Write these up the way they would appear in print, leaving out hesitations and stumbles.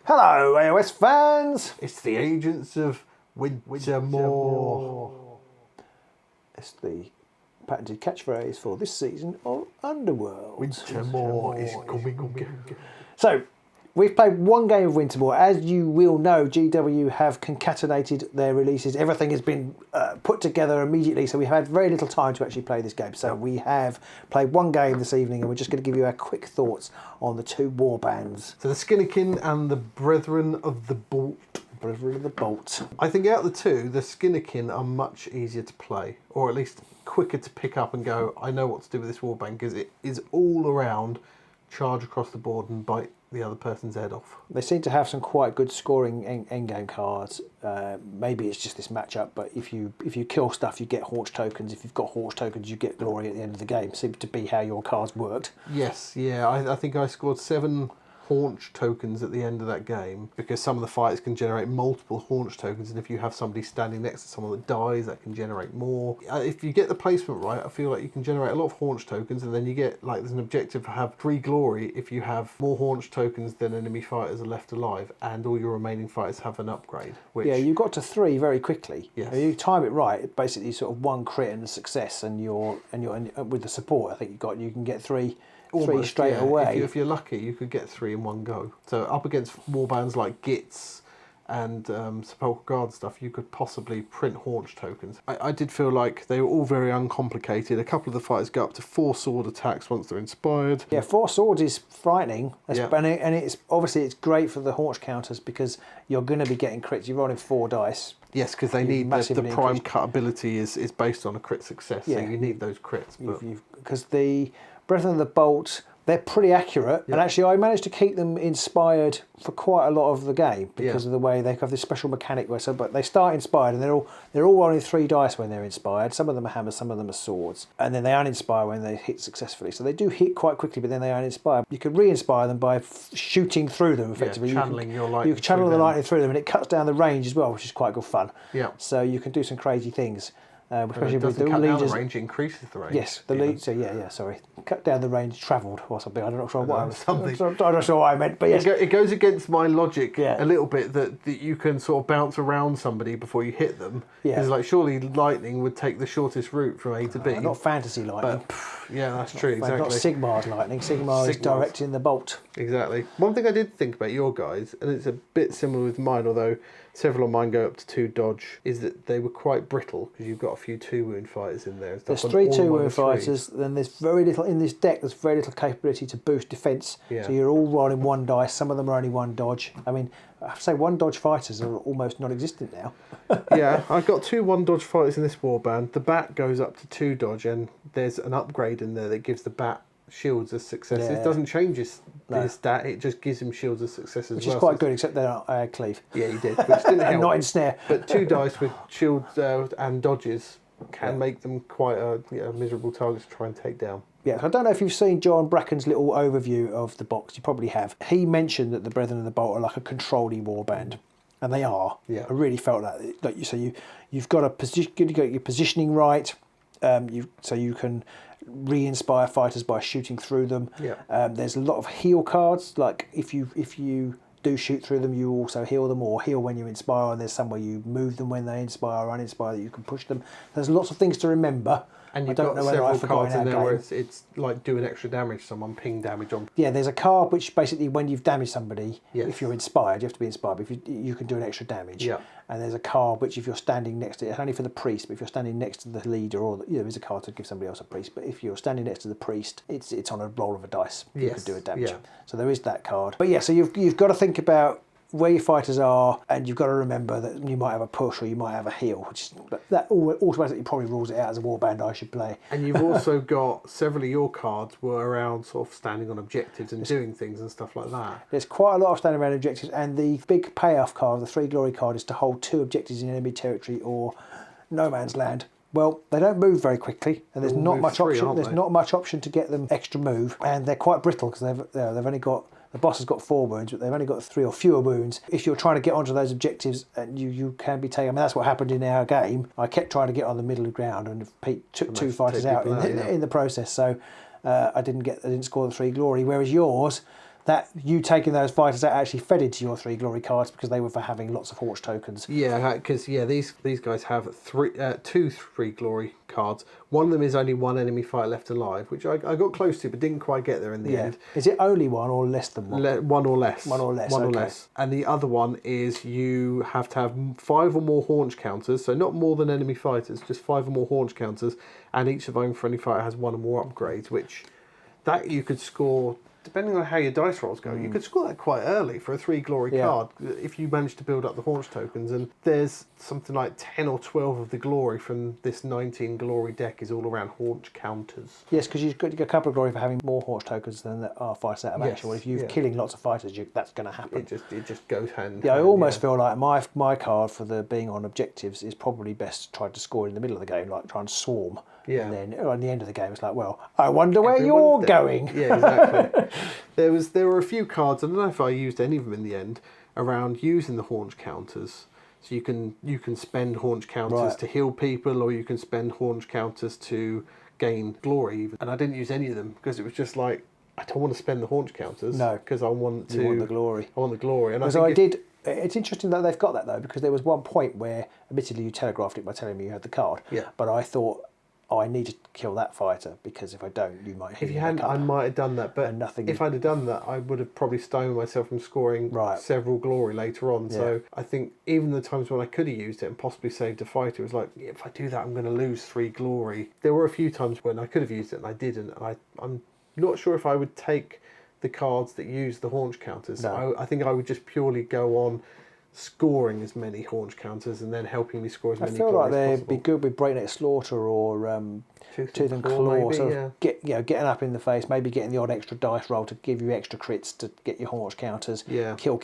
Hello, AOS fans! It's the agents of Wintermaw. It's the patented catchphrase for this season of Underworld. Wintermaw is coming. So, we've played one game of Wintermaw. As you will know, GW have concatenated their releases. Everything has been put together immediately, so we've had very little time to actually play this game. So we have played one game this evening, and we're just going to give you our quick thoughts on the two warbands. So the Skinnerkin and the Brethren of the Bolt. Brethren of the Bolt. I think out of the two, the Skinnerkin are much easier to play, or at least quicker to pick up and go, I know what to do with this warband, because it is all around charge across the board and bite the other person's head off. They seem to have some quite good scoring endgame cards. Maybe it's just this matchup, but if you kill stuff, you get haunch tokens. If you've got haunch tokens, you get glory at the end of the game. Seems to be how your cards worked. Yes, yeah. I think I scored 7 haunch tokens at the end of that game, because some of the fights can generate multiple haunch tokens, and if you have somebody standing next to someone that dies, that can generate more. If you get the placement right, I feel like you can generate a lot of haunch tokens, and then you get, like, there's an objective to have 3 glory if you have more haunch tokens than enemy fighters are left alive, and all your remaining fighters have an upgrade. Which, yeah, you got to 3 very quickly. Yes. You time it right, it basically sort of 1 crit and a success, and you're with the support, I think you can get 3 straight away. If you're lucky, you could get 3 in one go. So up against warbands like Gits and Sepulchral Guard stuff, you could possibly print haunch tokens. I did feel like they were all very uncomplicated. A couple of the fighters go up to 4 sword attacks once they're inspired. Yeah, 4 swords is frightening, Yeah. and it's obviously it's great for the haunch counters because you're going to be getting crits. You're rolling 4 dice. Yes, because they need the prime cut ability is based on a crit success, so you need those crits. Because the Brethren of the Bolt, they're pretty accurate, and actually I managed to keep them inspired for quite a lot of the game because of the way they have this special mechanic where but they start inspired and they're all rolling 3 dice when they're inspired. Some of them are hammers, some of them are swords, and then they uninspire when they hit successfully. So they do hit quite quickly, but then they uninspire. You can re-inspire them by shooting through them effectively. Channeling your lightning. You can channel the lightning through them, and it cuts down the range as well, which is quite good fun. Yeah. So you can do some crazy things. Especially with the leaders. The range increases the range. Yes, the lead. So sorry, cut down the range travelled or something. I'm not sure what I was. Something. I'm not sure what I meant, but yes, it goes against my logic a little bit that you can sort of bounce around somebody before you hit them. Because like surely lightning would take the shortest route from A to B. Not fantasy lightning. But yeah, that's true. Exactly. Not Sigmar's lightning. Sigmar is directing the bolt. Exactly. One thing I did think about your guys, and it's a bit similar with mine, although several of mine go up to 2 dodge, is that they were quite brittle because you've got a few 2-wound fighters in there. There's 3 2-wound fighters, then there's very little in this deck. There's very little capability to boost defence. Yeah. So you're all rolling 1 dice. Some of them are only 1 dodge. I mean, I have to say 1 dodge fighters are almost non-existent now. Yeah, I've got 2 1-dodge fighters in this warband. The bat goes up to 2 dodge, and there's an upgrade in there that gives the bat shields as successes. It doesn't change his stat, it just gives him shields as successes Which is quite good, except they're not cleave. Yeah, he did, which didn't help. Not ensnare. But 2 dice with shields and dodges can make them quite a miserable target to try and take down. Yeah, I don't know if you've seen John Bracken's little overview of the box. You probably have. He mentioned that the Brethren of the Bolt are like a control-y warband, and they are. Yeah, I really felt that. Like you say, you've got your positioning right. So you can re-inspire fighters by shooting through them. Yeah. There's a lot of heal cards. Like if you do shoot through them, you also heal them, or heal when you inspire. And there's some where you move them when they inspire or uninspire that you can push them. There's lots of things to remember. And you've got several cards in there where it's like doing extra damage to someone, ping damage on. Yeah, there's a card which basically when you've damaged somebody, if you're inspired, you have to be inspired, but if you can do an extra damage. Yeah. And there's a card which if you're standing next to it, it's only for the priest, but if you're standing next to the leader or there's a card to give somebody else a priest, but if you're standing next to the priest, it's on a roll of a dice. You can do a damage. Yeah. So there is that card. But yeah, so you've got to think about where your fighters are, and you've got to remember that you might have a push or you might have a heal, but that automatically probably rules it out as a warband I should play. And you've also got several of your cards were around sort of standing on objectives and doing things and stuff like that. There's quite a lot of standing around objectives, and the big payoff card, the 3 glory card, is to hold 2 objectives in enemy territory or no man's land. Well, they don't move very quickly, and there's not much option. There's not much option to get them extra move, and they're quite brittle because they've only got. The boss has got 4 wounds, but they've only got 3 or fewer wounds. If you're trying to get onto those objectives, and you can be taken. I mean, that's what happened in our game. I kept trying to get on the middle ground, and Pete took 2 fighters out in the process. So I didn't score the 3 glory. Whereas yours, that you taking those fighters that actually fed into your 3 glory cards because they were for having lots of haunch tokens. Yeah, because these guys have two 3 glory cards. One of them is only 1 enemy fighter left alive, which I got close to but didn't quite get there in the end. Is it only 1 or less than 1? 1 or less. 1 or less. One or less. And the other one is you have to have 5 or more haunch counters, so not more than enemy fighters, just 5 or more haunch counters, and each surviving friendly fighter has 1 or more upgrades, which that you could score. Depending on how your dice rolls go, you could score that quite early for a 3 glory card if you manage to build up the haunch tokens. And there's something like 10 or 12 of the glory from this 19 glory deck is all around haunch counters. Yes, because you've got a couple of glory for having more haunch tokens than are fighters out of action. Well, if you're killing lots of fighters, that's going to happen. It just goes hand in hand. I almost feel like my card for the being on objectives is probably best tried to score in the middle of the game, like try and swarm. Yeah. And then at the end of the game, it's like, well, I wonder where you're going. Yeah, exactly. There were a few cards, I don't know if I used any of them in the end, around using the haunch counters. So you can spend haunch counters to heal people, or you can spend haunch counters to gain glory. And I didn't use any of them because it was just like, I don't want to spend the haunch counters. No, because I want the glory. I want the glory. And It's interesting that they've got that though, because there was one point where, admittedly, you telegraphed it by telling me you had the card. Yeah. But I thought, I need to kill that fighter because if I don't, you might hit me. If you hadn't, I might have done that. But if I'd have done that, I would have probably stolen myself from scoring several glory later on. Yeah. So I think even the times when I could have used it and possibly saved a fighter, it was like, if I do that, I'm going to lose 3 glory. There were a few times when I could have used it and I didn't. And I'm not sure if I would take the cards that use the haunch counters. No. I think I would just purely go on scoring as many haunch counters and then helping me score as many. I feel like they'd be good with Breakneck Slaughter or Tooth and Claw. Maybe, sort of getting up in the face, maybe getting the odd extra dice roll to give you extra crits to get your haunch counters. Yeah. Kill,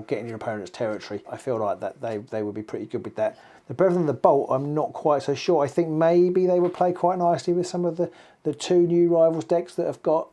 getting your opponent's territory. I feel like that they would be pretty good with that. The Brethren of the Bolt, I'm not quite so sure. I think maybe they would play quite nicely with some of the 2 new Rivals decks that have got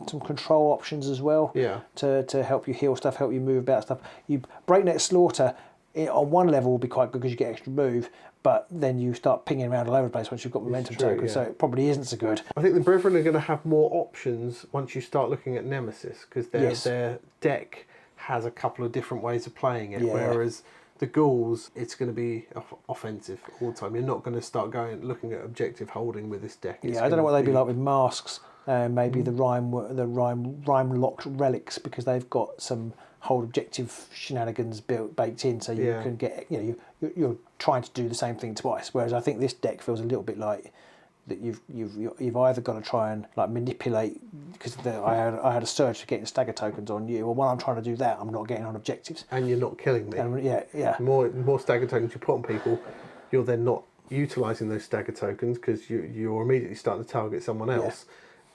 some control options as well, to help you heal stuff, help you move about stuff. You Breakneck Slaughter on one level will be quite good because you get extra move, but then you start pinging around all over the place once you've got momentum tokens, so it probably isn't so good. I think the Brethren are going to have more options once you start looking at Nemesis, because their deck has a couple of different ways of playing it, whereas the Ghouls, it's going to be offensive all the time. You're not going to start looking at objective holding with this deck. I don't know what they'd be like with masks. Maybe the rhyme locked relics, because they've got some hold objective shenanigans baked in, so you can get you're trying to do the same thing twice. Whereas I think this deck feels a little bit like that you've either got to try and like manipulate, because I had a surge for getting stagger tokens on you. Well, when I'm trying to do that, I'm not getting on objectives, and you're not killing me. And more stagger tokens you put on people, you're then not utilising those stagger tokens because you're immediately starting to target someone else.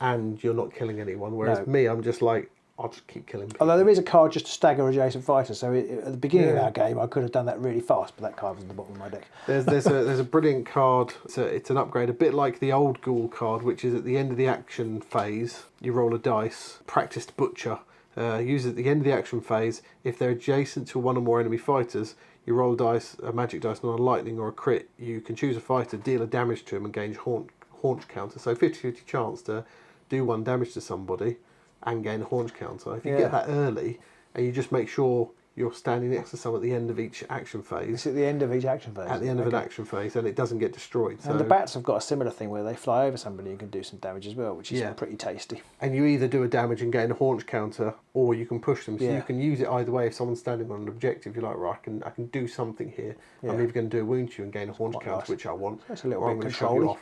And you're not killing anyone, whereas me, I'm just like, I'll just keep killing people. Although there is a card just to stagger adjacent fighters, so at the beginning of our game I could have done that really fast, but that card was in the bottom of my deck. There's a brilliant card, it's an upgrade, a bit like the old Ghoul card, which is at the end of the action phase, you roll a dice, Practiced Butcher, use it at the end of the action phase. If they're adjacent to 1 or more enemy fighters, you roll a magic dice, not a lightning or a crit, you can choose a fighter, deal a damage to him and gain haunch counter, so 50-50 chance to do 1 damage to somebody and gain a haunch counter. If you get that early and you just make sure you're standing next to someone at the end of each action phase. It's at the end of each action phase. At the end of an action phase, and it doesn't get destroyed. And the bats have got a similar thing where they fly over somebody and can do some damage as well, which is pretty tasty. And you either do a damage and gain a haunch counter, or you can push them. So you can use it either way. If someone's standing on an objective, you're like, right, I can do something here. I'm either going to do a wound to you and gain a haunch counter, which I want. That's a little bit controlly.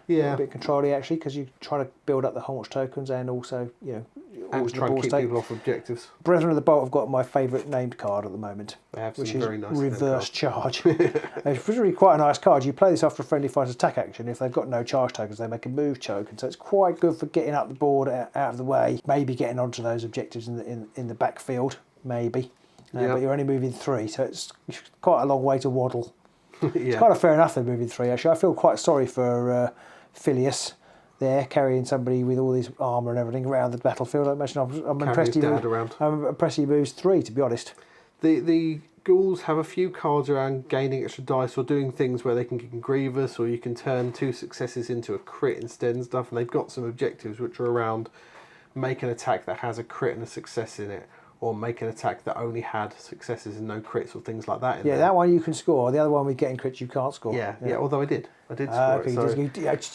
A little bit controlly actually, because you try to build up the haunch tokens and also and try and keep people off objectives. Brethren of the Bolt have got my favourite named card at the moment, which is very nice Reverse Charge. It's really quite a nice card. You play this after a friendly fighter's attack action. If they've got no charge tokens, they make a move token, so it's quite good for getting up the board out of the way, maybe getting onto those objectives in the backfield, maybe. But you're only moving 3, so it's quite a long way to waddle. It's kind of fair enough they're moving 3 actually. I feel quite sorry for Phileas there, carrying somebody with all this armour and everything around the battlefield. I imagine I'm impressed he moves 3, to be honest. The Ghouls have a few cards around gaining extra dice or doing things where they can get Grievous, or you can turn 2 successes into a crit instead and stuff, and they've got some objectives which are around make an attack that has a crit and a success in it, or make an attack that only had successes and no crits or things like that in there. That one you can score. The other one with getting crits you can't score. Yeah, although I did score it. So. You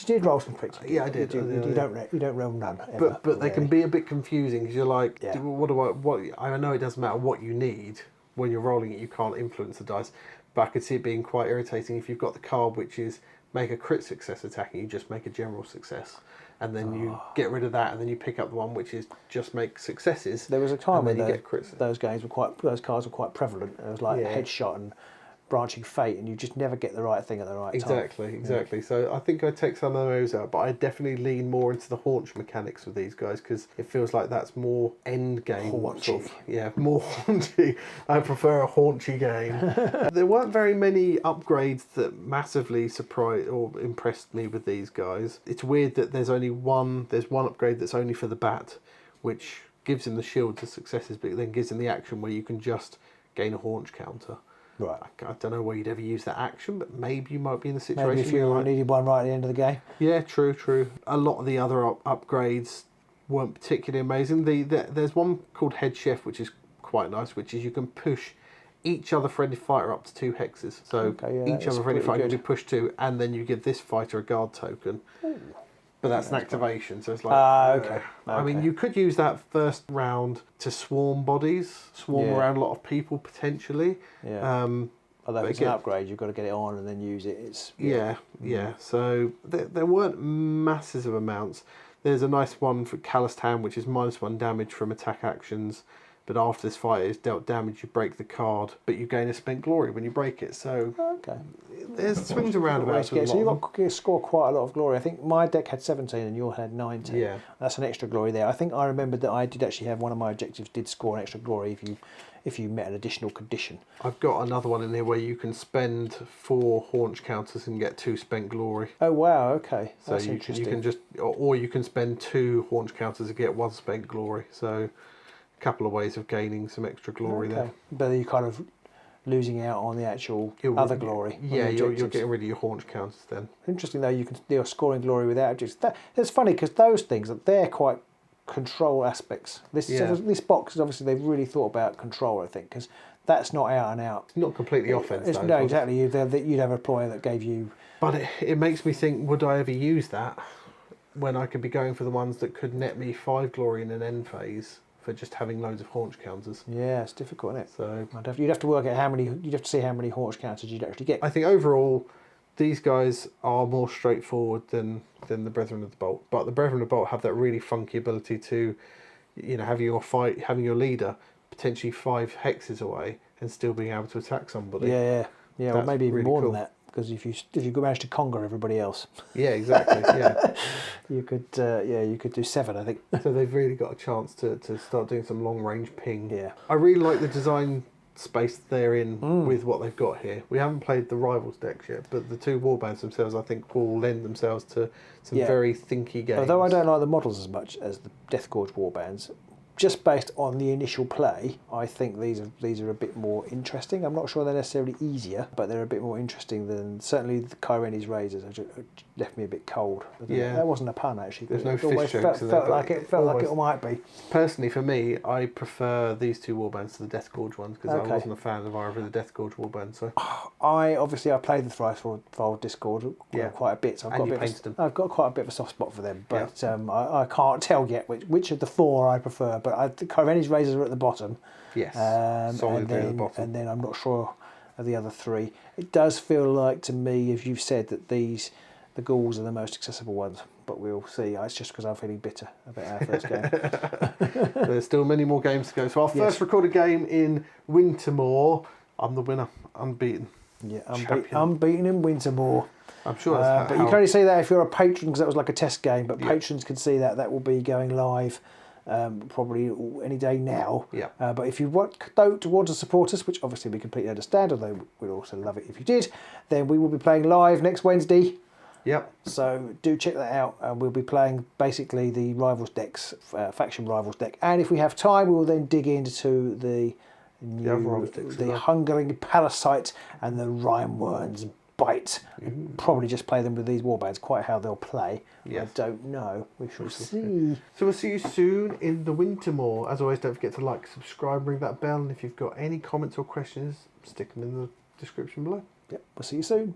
did roll some crits. Yeah, I did. You don't roll none. Ever, but they can be a bit confusing because you're like, Yeah. what? I know it doesn't matter what you need when you're rolling it. You can't influence the dice, but I could see it being quite irritating if you've got the card which is make a crit success attack and you just make a general success. And then you get rid of that, and then you pick up the one which is just make successes. There was a time when you get crits. those cards were quite prevalent. It was like headshot and branching fate, and you just never get the right thing at the right time. Exactly. So I think I'd take some of those out, but I definitely lean more into the haunch mechanics with these guys because it feels like that's more end game. Haunchy. More haunchy. I prefer a haunchy game. There weren't very many upgrades that massively surprised or impressed me with these guys. It's weird that there's one upgrade that's only for the bat, which gives him the shield to successes, but then gives him the action where you can just gain a haunch counter. Right. I don't know where you'd ever use that action, but maybe you might be in the situation. Maybe if you needed one right at the end of the game. Yeah, true. A lot of the other upgrades weren't particularly amazing. There's one called Head Chef, which is quite nice, which is you can push each other friendly fighter up to 2 hexes. So each other friendly fighter can be pushed 2, and then you give this fighter a guard token. Ooh. But that's an activation, so it's like... okay. I mean, you could use that first round to swarm bodies, around a lot of people, potentially. Yeah. Although if it's an upgrade, you've got to get it on and then use it. Yeah. So there weren't massive amounts. There's a nice one for Calloused Hand, which is -1 damage from attack actions. But after this fight is dealt damage, you break the card, but you gain a spent glory when you break it. So there's swings and roundabouts. So you've got to score quite a lot of glory. I think my deck had 17 and yours had 19. Yeah. That's an extra glory there. I think I remembered that I did actually have one of my objectives did score an extra glory if you met an additional condition. I've got another one in here where you can spend 4 haunch counters and get 2 spent glory. Oh wow, okay. So that's you can just, or you can spend 2 haunch counters and get 1 spent glory. So a couple of ways of gaining some extra glory there. But you're kind of losing out on the actual other glory. Yeah, you're getting rid of your haunch counters then. Interesting though, you're scoring glory without objects. It's funny because those things, they're quite control aspects. This box is obviously they've really thought about control, I think, because that's not out and out. It's not completely offense. No, exactly. You'd have a player that gave you... But it makes me think, would I ever use that when I could be going for the ones that could net me 5 glory in an end phase for just having loads of haunch counters? Yeah, it's difficult, isn't it? So you'd have to work out you'd have to see how many haunch counters you'd actually get. I think overall, these guys are more straightforward than the Brethren of the Bolt. But the Brethren of the Bolt have that really funky ability to, having your leader potentially 5 hexes away and still being able to attack somebody. Yeah. Well, maybe even more than that. Because if you manage to conquer everybody else, yeah, exactly, yeah, you could do 7, I think. So they've really got a chance to start doing some long range ping. Yeah, I really like the design space they're in with what they've got here. We haven't played the Rivals decks yet, but the 2 warbands themselves, I think, will lend themselves to some very thinky games. Although I don't like the models as much as the Death Gorge warbands. Just based on the initial play, I think these are a bit more interesting. I'm not sure they're necessarily easier, but they're a bit more interesting than certainly the Kyreni's Razors. Left me a bit cold. Yeah, that wasn't a pun actually. There's no fish jokes. Felt like it might be. Personally, for me, I prefer these 2 warbands to the Death Gorge ones because I wasn't a fan of either of the Death Gorge warbands. So I played the Thrice-Fold Discord quite a bit. So I've got quite a bit of a soft spot for them, but I can't tell yet which of the 4 I prefer. But I think Kyreni's Razors are at the bottom. Yes, solidly at the bottom. And then I'm not sure of the other 3. It does feel like to me, if you've said that the ghouls are the most accessible ones, but we'll see. It's just because I'm feeling bitter about our first game. There's still many more games to go. So our first recorded game in Wintermaw, I'm the winner, unbeaten. Yeah, unbeaten in Wintermaw. I'm sure that's but you can only see that if you're a patron, because that was like a test game, but patrons can see that. That will be going live probably any day now. Yeah. But if you want to support us, which obviously we completely understand, although we'd also love it if you did, then we will be playing live next Wednesday. Yep. So do check that out, and we'll be playing basically the Rivals decks, faction Rivals deck, and if we have time, we will then dig into the Hungering Parasite and the Rime Worms bite. Probably just play them with these warbands. Quite how they'll play, Yes. I don't know. We shall see. So we'll see you soon in the Wintermaw. As always, don't forget to like, subscribe, ring that bell, and if you've got any comments or questions, stick them in the description below. Yep, we'll see you soon.